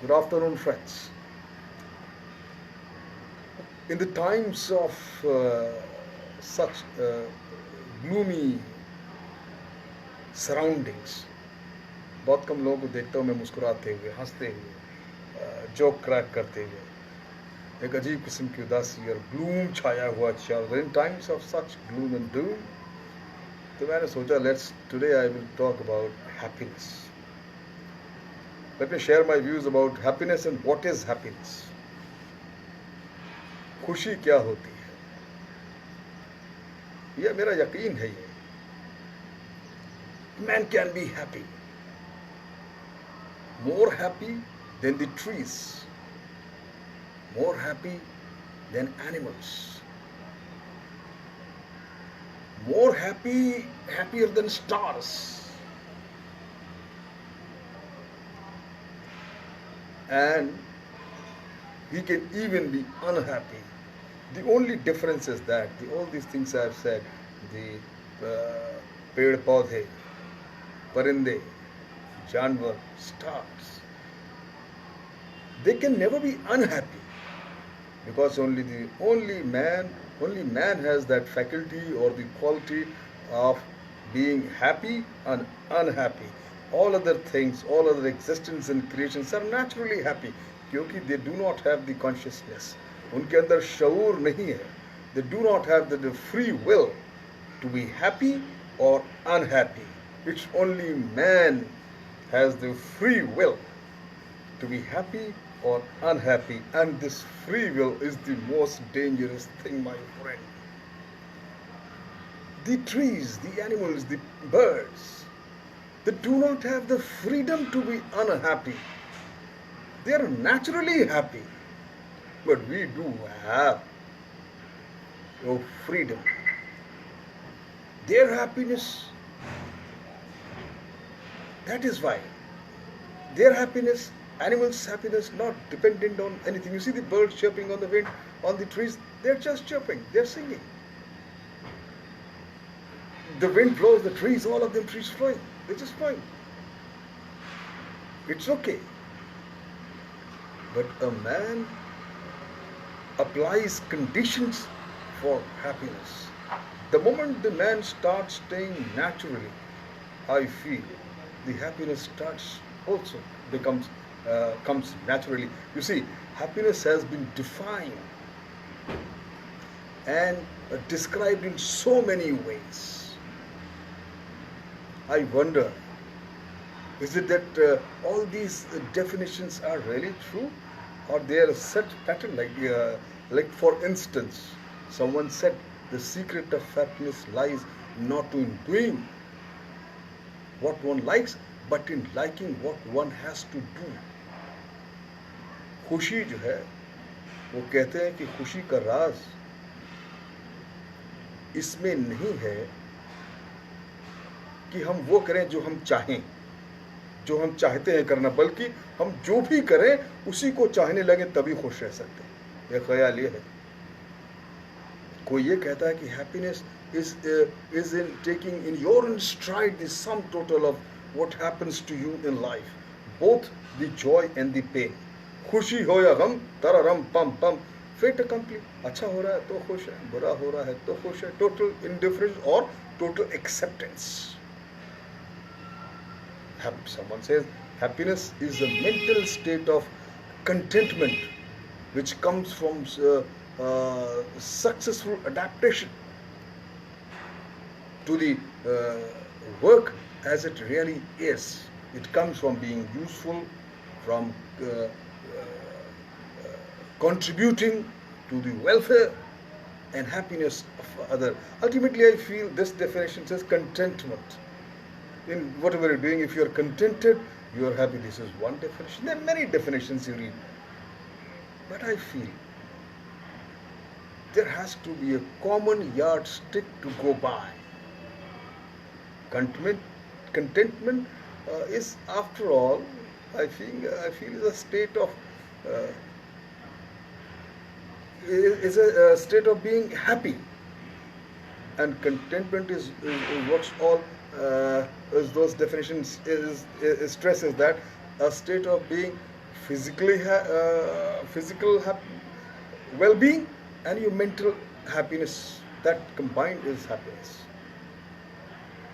Good afternoon, friends. In the times of such gloomy surroundings, बहुत कम लोगों को देखता हूँ मैं मुस्कुराते हुए, हंसते हुए, जोक क्रैक करते हुए। एक अजीब किस्म की उदासी और ग्लूम छाया हुआ चल रहा है। In times of such gloom and doom, तो मैंने सोचा let's today I will talk about happiness. Let me share my views about happiness and what is happiness. खुशी क्या होती है, यह मेरा यकीन है. ये man can be happy, more happy than the trees, more happy than animals, more happier than stars, and he can even be unhappy. The only difference is that all these things I have said, the पेड़ पौधे, परिंदे, जानवर, stars, they can never be unhappy, because only man has that faculty or the quality of being happy and unhappy. All other things, all other existence and creations are naturally happy, क्योंकि they do not have the consciousness, उनके अंदर शऊर नहीं है. They do not have the free will to be happy or unhappy. It's only man has the free will to be happy or unhappy, and this free will is the most dangerous thing, my friend. The trees, the animals, the birds, they do not have the freedom to be unhappy. They are naturally happy, but we do have no freedom. Their happiness, that is why their happiness, animals' happiness, not dependent on anything. You see the birds chirping on the wind, on the trees, they're just chirping, they're singing. The wind blows the trees, all of them trees flowing, they're just flying. It's okay. But a man applies conditions for happiness. The moment the man starts staying naturally, I feel the happiness starts also comes naturally. You see, happiness has been defined and described in so many ways. I wonder, is it that all these definitions are really true, or they are a set pattern? Like for instance, someone said the secret of happiness lies not in doing what one likes, but in liking what one has to do. खुशी जो है, वो कहते हैं कि खुशी का राज इसमें नहीं है कि हम वो करें जो हम चाहें, जो हम चाहते हैं करना, बल्कि हम जो भी करें उसी को चाहने लगे तभी खुश रह सकते हैं. यह ख्याल ये है. कोई ये कहता है कि happiness is in taking in your own stride the sum total of what happens to you in life, both the joy and the pain. खुशी हो या गम, तररम पम पम, फेट अकम्पली. अच्छा हो रहा है तो खुश है, बुरा हो रहा है तो खुश है. टोटल इंडिफरेंस और total acceptance. Someone says happiness is a mental state of contentment which comes from successful adaptation to the work as it really is. It comes from being useful, from contributing to the welfare and happiness of others. Ultimately, I feel this definition says contentment. In whatever you're doing, if you're contented, you're happy. This is one definition. There are many definitions you read. But I feel there has to be a common yardstick to go by. Contentment is, after all, I feel is a state of state of being happy, and contentment is what's all as those definitions stresses, that a state of being physical well-being and your mental happiness. That combined is happiness.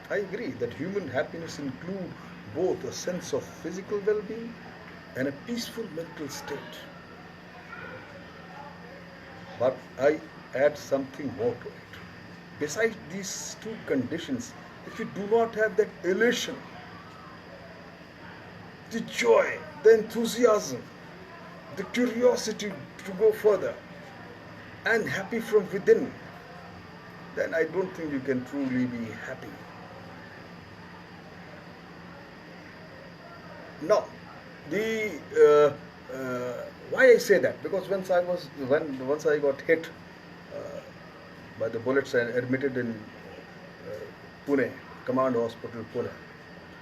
I agree that human happiness includes both a sense of physical well-being and a peaceful mental state. But I add something more to it. Besides these two conditions, if you do not have that elation, the joy, the enthusiasm, the curiosity to go further, and happy from within, then I don't think you can truly be happy. Now, the why I say that, because once I got hit by the bullets and admitted in Pune, Command Hospital, Pune,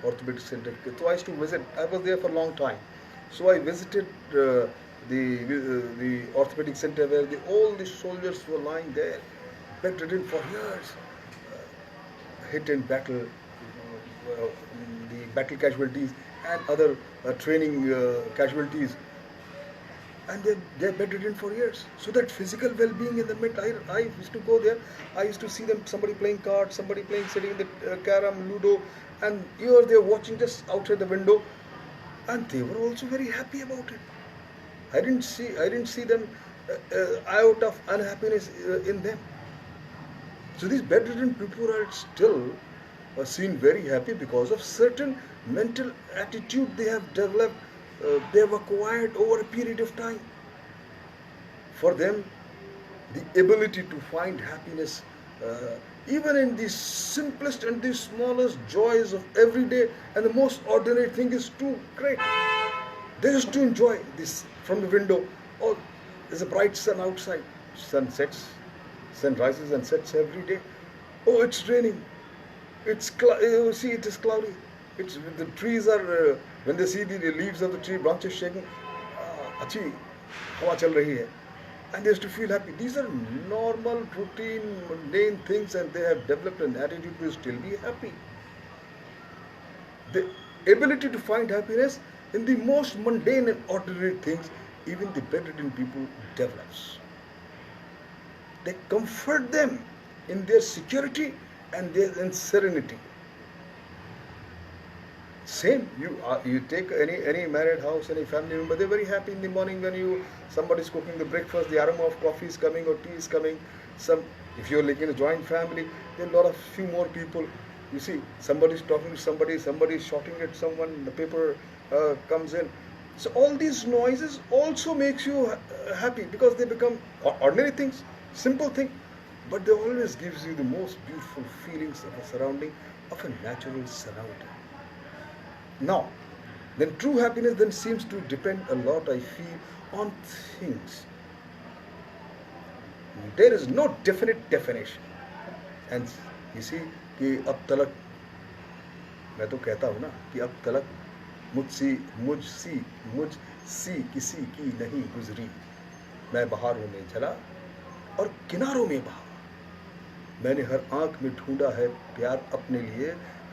orthopedic center. So I used to visit. I was there for a long time. So I visited the orthopedic center where all the soldiers were lying there, bedridden for years, hit in battle, the battle casualties and other training casualties, and they're bedridden for years. So that physical well-being in the mid, I used to go there. I used to see them, somebody playing cards, somebody playing, sitting in the carom, ludo, and here they're watching just outside the window, and they were also very happy about it. I didn't see them iota of unhappiness in them. So these bedridden people are still seen very happy because of certain mental attitude they have developed, they have acquired over a period of time. For them, the ability to find happiness even in the simplest and the smallest joys of every day and the most ordinary thing is too great. They used to enjoy this from the window. Oh, there's a bright sun outside. Sun sets, sun rises and sets every day. Oh, it's raining. You see, it is cloudy. The trees are, when they see the leaves of the tree, branches shaking, achhi hawa chal rahi hai. And they used to feel happy. These are normal, routine, mundane things, and they have developed an attitude to still be happy. The ability to find happiness in the most mundane and ordinary things, even the bedridden people develops. They comfort them in their security and their serenity. Same, you take any married house, any family member, they're very happy in the morning when somebody's cooking the breakfast, the aroma of coffee is coming or tea is coming. If you're living in a joint family, there are a lot of few more people. You see, somebody's talking to somebody's shouting at someone, the paper comes in. So all these noises also makes you happy because they become ordinary things, simple thing, but they always gives you the most beautiful feelings of a surrounding, of a natural surrounding. Now, then true happiness then seems to depend a lot, I feel, on things. There is no definite definition. And you see, कि अब तलक मैं तो कहता हूँ ना कि अब तलक मुझसी किसी की नहीं गुजरी, मैं बहारों में चला और किनारों में बहा, मैंने हर आंख में ढूंढा है प्यार अपने लिए,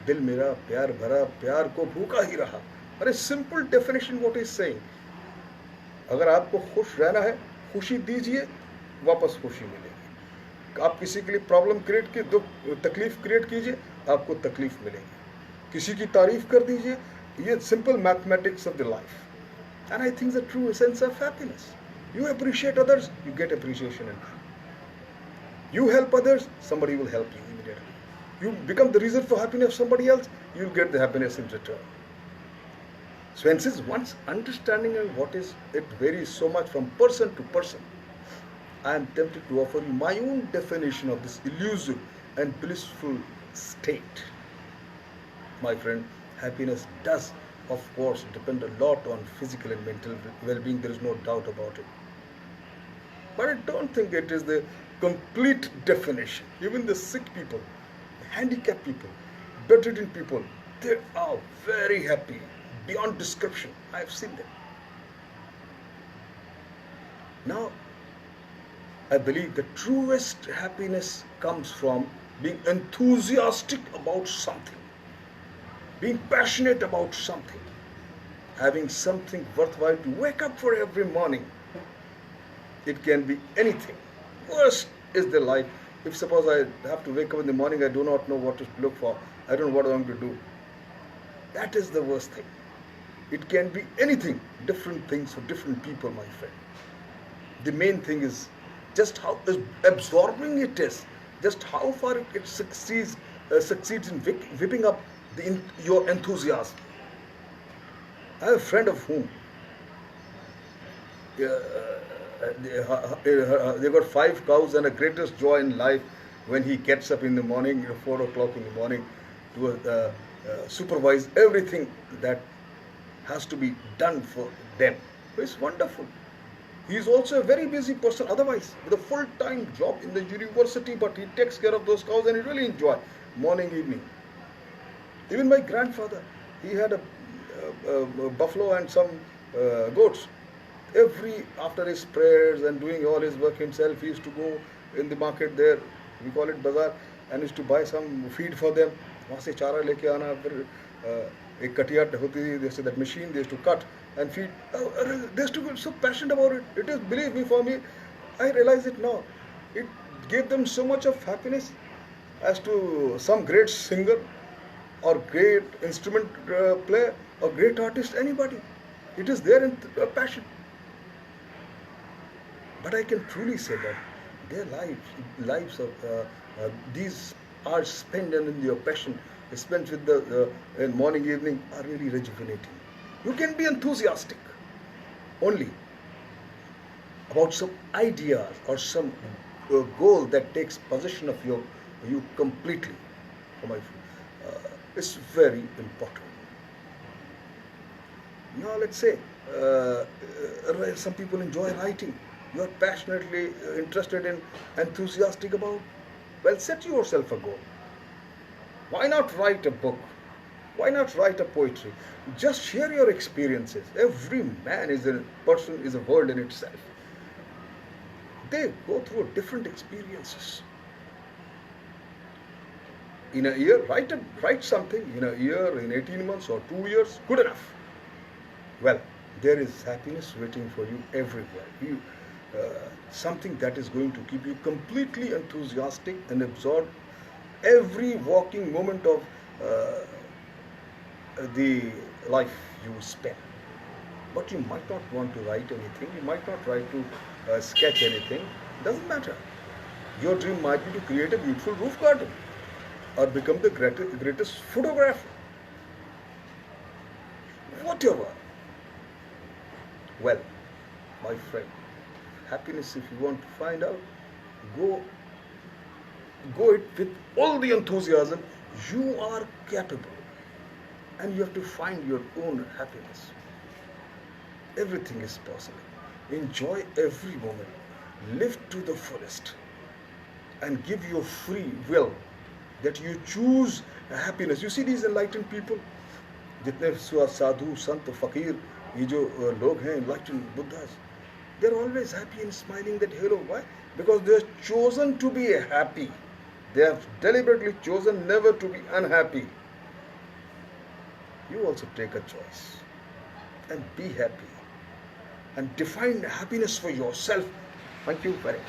दिल मेरा प्यार भरा प्यार को भूखा ही रहा. अरे simple definition what is saying. अगर आपको खुश रहना है, खुशी दीजिए, वापस खुशी मिलेगी. आप किसी के लिए प्रॉब्लम क्रिएट की, दुख तकलीफ क्रिएट कीजिए, आपको तकलीफ मिलेगी. किसी की तारीफ कर दीजिए. ये simple mathematics of the life. And I think the true essence of happiness. You appreciate others, you get appreciation in return. You help others, somebody will help you immediately. You become the reason for happiness of somebody else, you'll get the happiness in return. So hence, one's understanding of what is it varies so much from person to person. I am tempted to offer you my own definition of this elusive and blissful state. My friend, happiness does, of course, depend a lot on physical and mental well-being. There is no doubt about it. But I don't think it is the complete definition. Even the sick people, handicapped people, bedridden people, they are very happy beyond description. I have seen them. Now, I believe the truest happiness comes from being enthusiastic about something, being passionate about something, having something worthwhile to wake up for every morning. It can be anything. Worst is the life. If suppose I have to wake up in the morning, I do not know what to look for. I don't know what I'm going to do. That is the worst thing. It can be anything, different things for different people, my friend. The main thing is just how absorbing it is, just how far it succeeds in whipping up your enthusiasm. I have a friend of whom they got 5 cows, and the greatest joy in life when he gets up in the morning, 4 o'clock in the morning, to supervise everything that has to be done for them. It's wonderful. He is also a very busy person otherwise, with a full-time job in the university, but he takes care of those cows and he really enjoys morning, evening. Even my grandfather, he had a buffalo and some goats. After his prayers and doing all his work himself, he used to go in the market there, we call it bazaar, and used to buy some feed for them. वहाँ से चारा लेके आना, फिर एक कटिया होती थी, जैसे that machine they used to cut and feed. They used to be so passionate about it. It is, believe me, for me, I realize it now. It gave them so much of happiness as to some great singer or great instrument player or great artist, anybody. It is their passion. But I can truly say that their lives of these are spent in your passion, spent with the in morning, evening, are really rejuvenating. You can be enthusiastic only about some ideas or some goal that takes possession of you completely. It's very important. Now let's say some people enjoy writing. You are passionately interested in, enthusiastic about. Well, set yourself a goal. Why not write a book? Why not write a poetry? Just share your experiences. Every man is a person, is a world in itself. They go through different experiences. In a year, write something. In a year, in 18 months or 2 years, good enough. Well, there is happiness waiting for you everywhere. Something that is going to keep you completely enthusiastic and absorb every walking moment of the life you spend. But you might not want to write anything, you might not try to sketch anything, doesn't matter. Your dream might be to create a beautiful roof garden or become the greatest photographer. Whatever. Well, my friend, happiness, if you want to find out, go it with all the enthusiasm. You are capable, and you have to find your own happiness. Everything is possible. Enjoy every moment. Live to the fullest, and give your free will that you choose happiness. You see these enlightened people, जितने साधु संत फकीर ये जो लोग हैं, enlightened Buddhas, they're always happy and smiling that hello. Why? Because they have chosen to be happy. They have deliberately chosen never to be unhappy. You also take a choice and be happy and define happiness for yourself. Thank you very much.